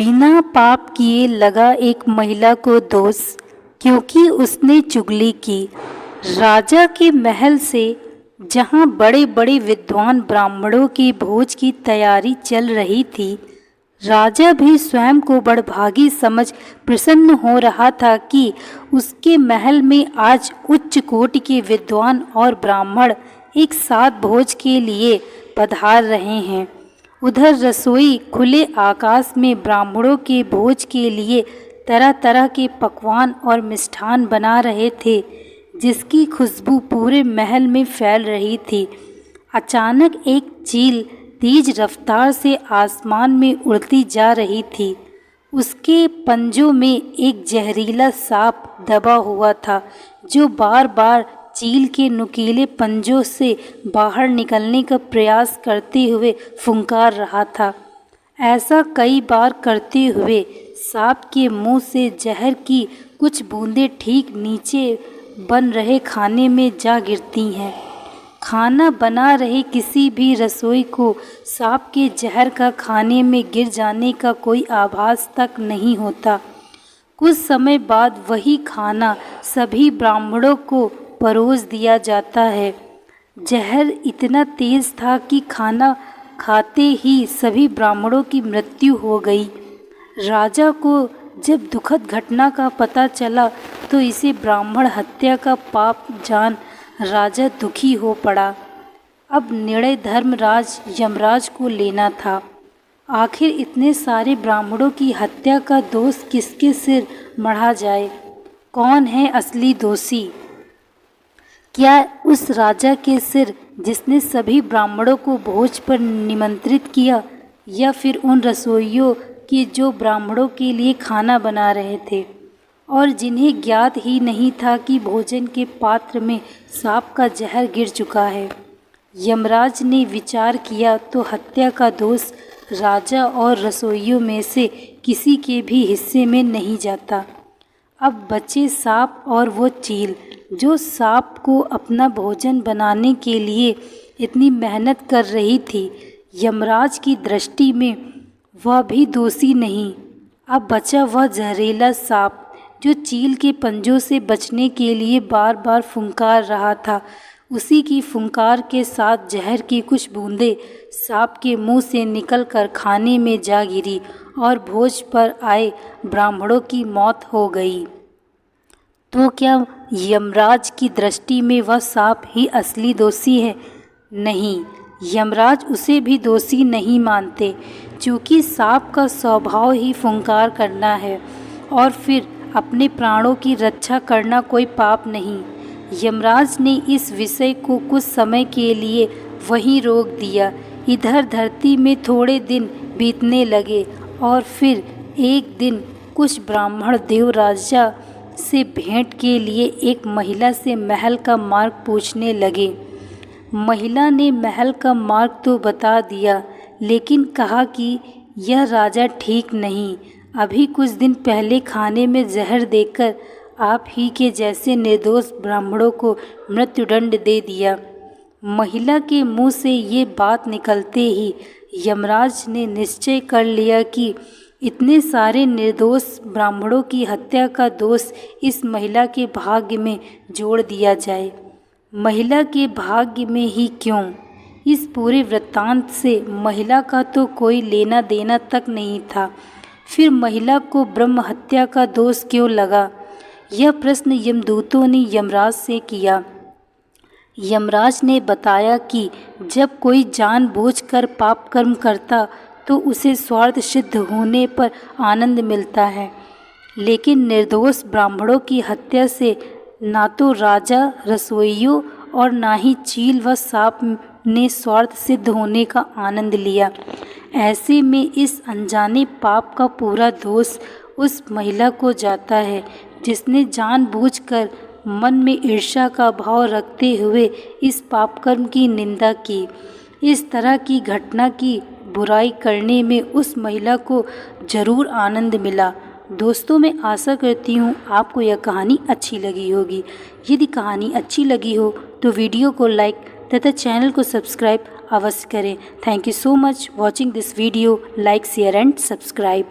बिना पाप किए लगा एक महिला को दोष, क्योंकि उसने चुगली की। राजा के महल से, जहाँ बड़े बड़े विद्वान ब्राह्मणों की भोज की तैयारी चल रही थी, राजा भी स्वयं को बड़भागी समझ प्रसन्न हो रहा था कि उसके महल में आज उच्च कोटि के विद्वान और ब्राह्मण एक साथ भोज के लिए पधार रहे हैं। उधर रसोई खुले आकाश में ब्राह्मणों के भोज के लिए तरह तरह के पकवान और मिष्ठान बना रहे थे, जिसकी खुशबू पूरे महल में फैल रही थी। अचानक एक चील तेज रफ्तार से आसमान में उड़ती जा रही थी। उसके पंजों में एक जहरीला सांप दबा हुआ था, जो बार बार चील के नुकीले पंजों से बाहर निकलने का प्रयास करते हुए फुंकार रहा था। ऐसा कई बार करते हुए सांप के मुंह से जहर की कुछ बूंदें ठीक नीचे बन रहे खाने में जा गिरती हैं। खाना बना रहे किसी भी रसोई को सांप के जहर का खाने में गिर जाने का कोई आभास तक नहीं होता। कुछ समय बाद वही खाना सभी ब्राह्मणों को परोस दिया जाता है। जहर इतना तेज था कि खाना खाते ही सभी ब्राह्मणों की मृत्यु हो गई। राजा को जब दुखद घटना का पता चला तो इसे ब्राह्मण हत्या का पाप जान राजा दुखी हो पड़ा। अब निर्णय धर्मराज यमराज को लेना था। आखिर इतने सारे ब्राह्मणों की हत्या का दोष किसके सिर मढ़ा जाए? कौन है असली दोषी? क्या उस राजा के सिर जिसने सभी ब्राह्मणों को भोज पर निमंत्रित किया, या फिर उन रसोइयों के जो ब्राह्मणों के लिए खाना बना रहे थे और जिन्हें ज्ञात ही नहीं था कि भोजन के पात्र में सांप का जहर गिर चुका है? यमराज ने विचार किया तो हत्या का दोष राजा और रसोइयों में से किसी के भी हिस्से में नहीं जाता। अब बचे सांप और वो चील, जो सांप को अपना भोजन बनाने के लिए इतनी मेहनत कर रही थी। यमराज की दृष्टि में वह भी दोषी नहीं। अब बचा वह जहरीला सांप, जो चील के पंजों से बचने के लिए बार बार फुंकार रहा था। उसी की फुंकार के साथ जहर की कुछ बूंदें सांप के मुंह से निकलकर खाने में जा गिरी और भोज पर आए ब्राह्मणों की मौत हो गई। तो क्या यमराज की दृष्टि में वह सांप ही असली दोषी है? नहीं, यमराज उसे भी दोषी नहीं मानते, क्योंकि सांप का स्वभाव ही फुंकार करना है और फिर अपने प्राणों की रक्षा करना कोई पाप नहीं। यमराज ने इस विषय को कुछ समय के लिए वहीं रोक दिया। इधर धरती में थोड़े दिन बीतने लगे और फिर एक दिन कुछ ब्राह्मण देवराजा से भेंट के लिए एक महिला से महल का मार्ग पूछने लगे। महिला ने महल का मार्ग तो बता दिया, लेकिन कहा कि यह राजा ठीक नहीं। अभी कुछ दिन पहले खाने में जहर देकर आप ही के जैसे निर्दोष ब्राह्मणों को मृत्युदंड दे दिया। महिला के मुंह से ये बात निकलते ही यमराज ने निश्चय कर लिया कि इतने सारे निर्दोष ब्राह्मणों की हत्या का दोष इस महिला के भाग्य में जोड़ दिया जाए। महिला के भाग्य में ही क्यों, इस पूरे वृत्तांत से महिला का तो कोई लेना देना तक नहीं था। फिर महिला को ब्रह्म हत्या का दोष क्यों लगा? यह प्रश्न यमदूतों ने यमराज से किया। यमराज ने बताया कि जब कोई जानबूझकर पाप कर्म करता तो उसे स्वार्थ सिद्ध होने पर आनंद मिलता है, लेकिन निर्दोष ब्राह्मणों की हत्या से ना तो राजा, रसोइयों और ना ही चील व सांप ने स्वार्थ सिद्ध होने का आनंद लिया। ऐसे में इस अनजाने पाप का पूरा दोष उस महिला को जाता है, जिसने जानबूझकर मन में ईर्ष्या का भाव रखते हुए इस पापकर्म की निंदा की। इस तरह की घटना की बुराई करने में उस महिला को जरूर आनंद मिला। दोस्तों, मैं आशा करती हूँ आपको यह कहानी अच्छी लगी होगी। यदि कहानी अच्छी लगी हो तो वीडियो को लाइक तथा चैनल को सब्सक्राइब अवश्य करें। Thank you so much watching this video. Like, share and subscribe.